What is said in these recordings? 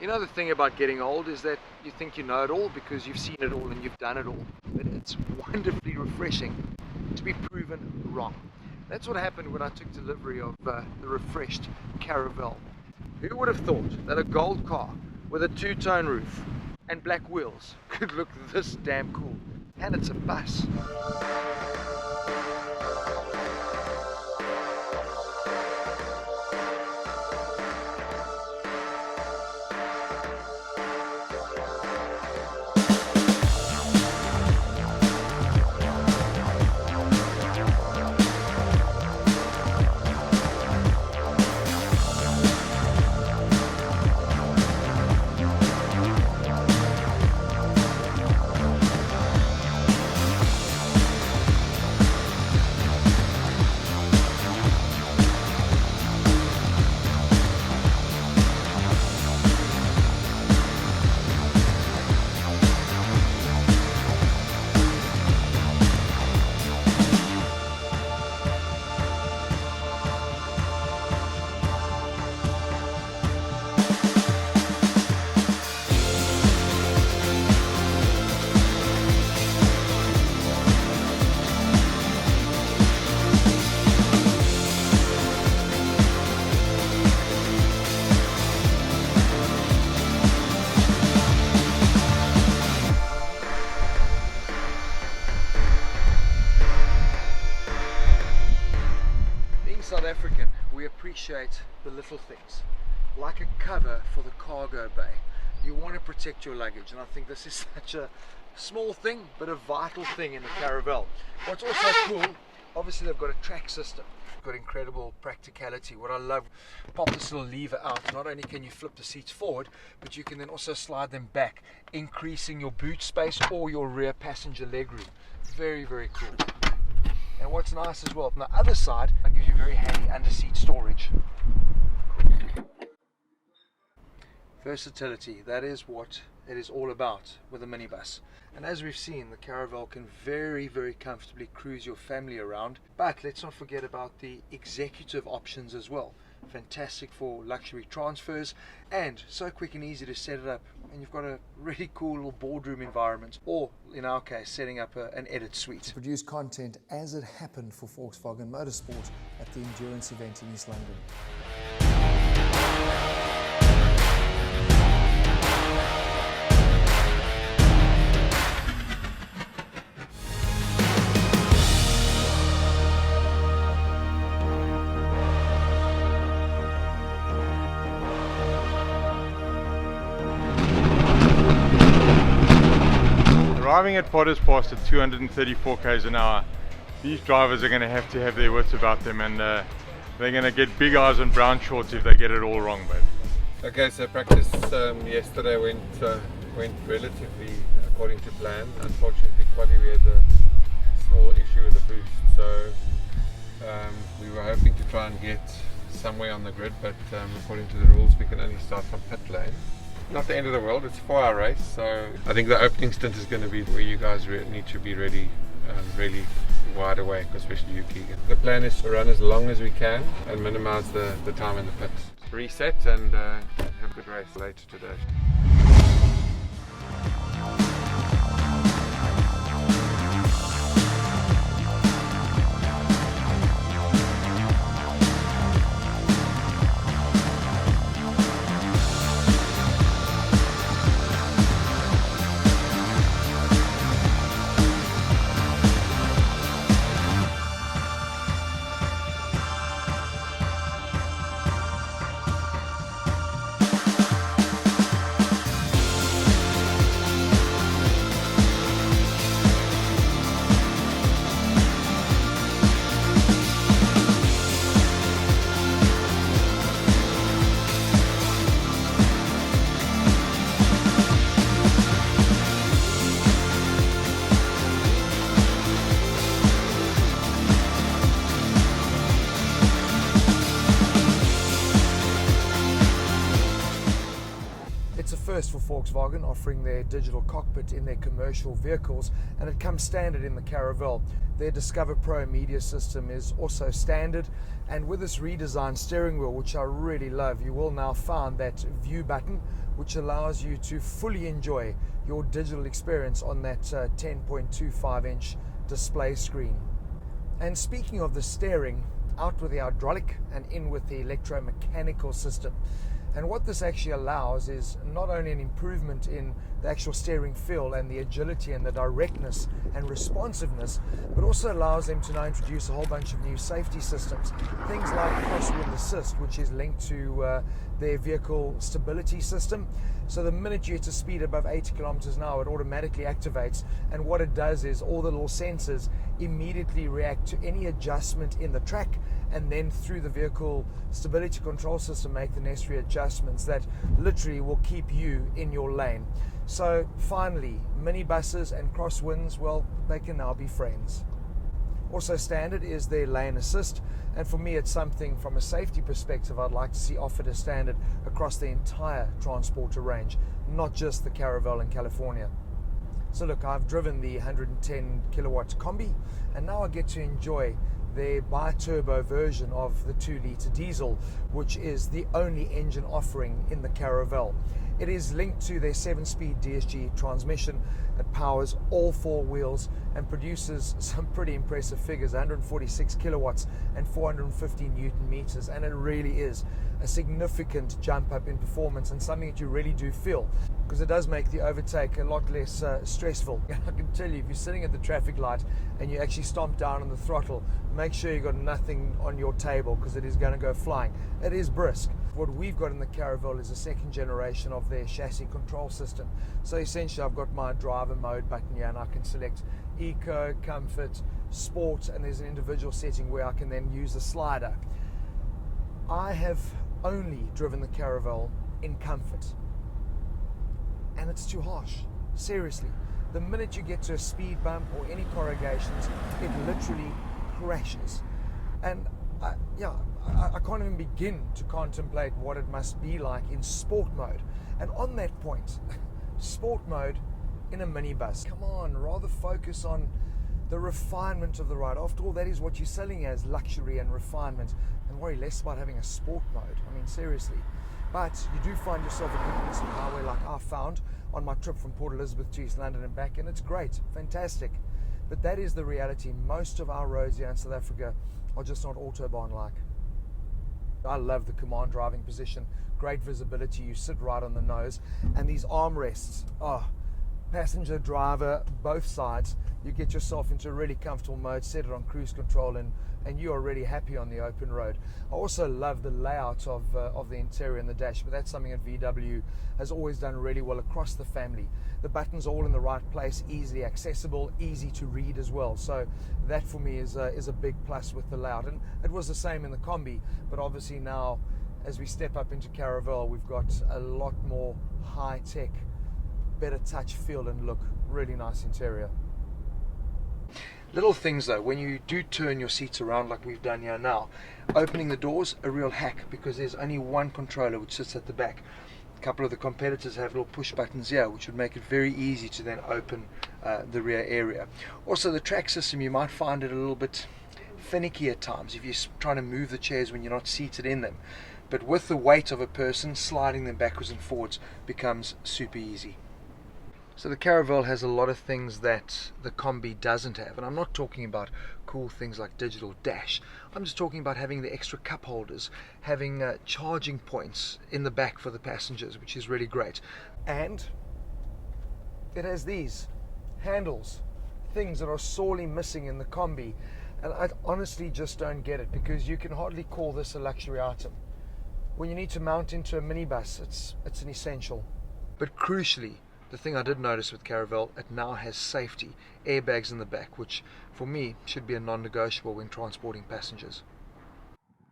know, the thing about getting old is that you think you know it all because you've seen it all and you've done it all. But it's wonderfully refreshing to be proven wrong. That's what happened when I took delivery of the refreshed Caravelle. Who would have thought that a gold car with a two-tone roof and black wheels could look this damn cool? And it's a bus. South African, we appreciate the little things, like a cover for the cargo bay. You want to protect your luggage, and I think this is such a small thing, but a vital thing in the Caravelle. What's also cool, obviously they've got a track system, got incredible practicality. What I love, pop this little lever out, not only can you flip the seats forward, but you can then also slide them back, increasing your boot space or your rear passenger legroom. Very, very cool. And what's nice as well, on the other side, it gives you very handy under-seat storage. Versatility, that is what it is all about with a minibus. And as we've seen, the Caravelle can very, very comfortably cruise your family around. But let's not forget about the executive options as well. Fantastic for luxury transfers, and so quick and easy to set it up. And you've got a really cool little boardroom environment, or in our case, setting up an edit suite. Produce content as it happened for Volkswagen Motorsport at the Endurance event in East London. Driving at Potter's Pass at 234 km an hour, these drivers are going to have their wits about them, and they're going to get big eyes and brown shorts if they get it all wrong. But okay, so practice yesterday went relatively according to plan. Unfortunately, quali we had a small issue with the boost, so we were hoping to try and get somewhere on the grid, but according to the rules we can only start from pit lane. Not the end of the world, it's a 4-hour race, so I think the opening stint is going to be where you guys need to be ready, really wide awake, especially you, Keegan. The plan is to run as long as we can and minimize the time in the pit. Reset and have a good race later today. First for Volkswagen, offering their digital cockpit in their commercial vehicles, and it comes standard in the Caravelle. Their Discover Pro media system is also standard, and with this redesigned steering wheel, which I really love, you will now find that view button which allows you to fully enjoy your digital experience on that 10.25-inch display screen. And speaking of the steering, out with the hydraulic and in with the electromechanical system. And what this actually allows is not only an improvement in the actual steering feel and the agility and the directness and responsiveness, but also allows them to now introduce a whole bunch of new safety systems. Things like crosswind assist, which is linked to their vehicle stability system. So the minute you hit a speed above 80 kilometers an hour, it automatically activates. And what it does is all the little sensors immediately react to any adjustment in the track, and then through the vehicle stability control system make the necessary adjustments that literally will keep you in your lane. So finally, minibuses and crosswinds, well, they can now be friends. Also standard is their lane assist, and for me it's something from a safety perspective I'd like to see offered as standard across the entire transporter range, not just the Caravelle in California. So look, I've driven the 110 kilowatt Kombi, and now I get to enjoy their bi-turbo version of the 2-litre diesel, which is the only engine offering in the Caravelle. It is linked to their 7-speed DSG transmission that powers all 4 wheels and produces some pretty impressive figures, 146 kilowatts and 450 newton meters, and it really is a significant jump up in performance and something that you really do feel, because it does make the overtake a lot less stressful. I can tell you, if you're sitting at the traffic light and you actually stomp down on the throttle, make sure you've got nothing on your table, because it is going to go flying. It is brisk. What we've got in the Caravelle is a second generation of their chassis control system. So essentially I've got my driver mode button here, and I can select Eco, Comfort, Sport, and there's an individual setting where I can then use the slider. I have only driven the Caravelle in Comfort, and it's too harsh. Seriously, the minute you get to a speed bump or any corrugations, it literally crashes. And I can't even begin to contemplate what it must be like in sport mode. And on that point, sport mode in a minibus, come on, rather focus on the refinement of the ride. After all, that is what you're selling as, luxury and refinement, and worry less about having a sport mode. I mean, seriously. But you do find yourself a good piece of highway like I found on my trip from Port Elizabeth to East London and back, and it's great, fantastic. But that is the reality. Most of our roads here in South Africa are just not Autobahn-like. I love the command driving position, great visibility, you sit right on the nose, and these armrests, passenger, driver, both sides, you get yourself into a really comfortable mode, set it on cruise control, and you are really happy on the open road. I also love the layout of the interior and the dash, but that's something that VW has always done really well across the family. The buttons are all in the right place, easily accessible, easy to read as well. So that for me is a big plus with the layout. And it was the same in the Kombi, but obviously now as we step up into Caravelle, we've got a lot more high-tech, better touch, feel and look. Really nice interior. Little things though, when you do turn your seats around like we've done here now, opening the doors, a real hack, because there's only one controller which sits at the back. A couple of the competitors have little push buttons here which would make it very easy to then open the rear area. Also the track system, you might find it a little bit finicky at times if you're trying to move the chairs when you're not seated in them, but with the weight of a person, sliding them backwards and forwards becomes super easy. So the Caravelle has a lot of things that the Kombi doesn't have, and I'm not talking about cool things like digital dash. I'm just talking about having the extra cup holders, having charging points in the back for the passengers, which is really great. And it has these handles, things that are sorely missing in the Kombi, and I honestly just don't get it, because you can hardly call this a luxury item. When you need to mount into a minibus, it's an essential. But crucially, the thing I did notice with Caravelle, it now has safety, airbags in the back, which for me should be a non-negotiable when transporting passengers.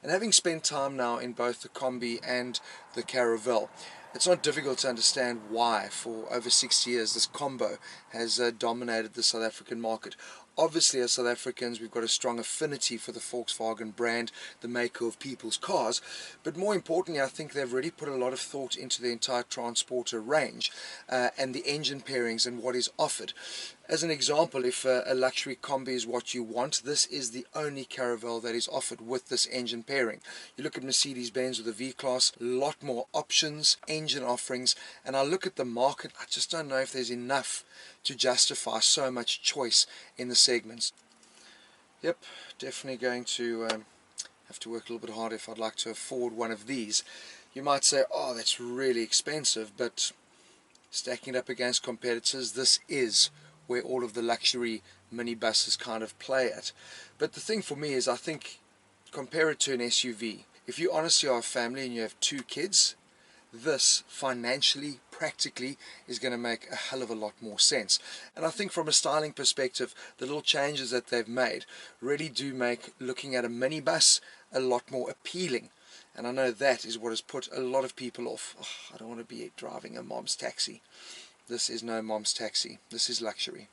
And having spent time now in both the Kombi and the Caravelle, it's not difficult to understand why for over 6 years this combo has dominated the South African market. Obviously, as South Africans, we've got a strong affinity for the Volkswagen brand, the maker of people's cars. But more importantly, I think they've really put a lot of thought into the entire transporter range and the engine pairings and what is offered. As an example, if a luxury Kombi is what you want, this is the only Caravelle that is offered with this engine pairing. You look at Mercedes-Benz with the V-Class, a lot more options, engine offerings, and I look at the market, I just don't know if there's enough to justify so much choice in the segments. Yep, definitely going to have to work a little bit harder if I'd like to afford one of these. You might say, oh, that's really expensive, but stacking it up against competitors, this is where all of the luxury minibuses kind of play at. But the thing for me is, I think, compare it to an SUV. If you honestly are a family and you have 2 kids, this financially, practically, is going to make a hell of a lot more sense. And I think from a styling perspective, the little changes that they've made really do make looking at a minibus a lot more appealing. And I know that is what has put a lot of people off. Oh, I don't want to be driving a mom's taxi. This is no mom's taxi. This is luxury.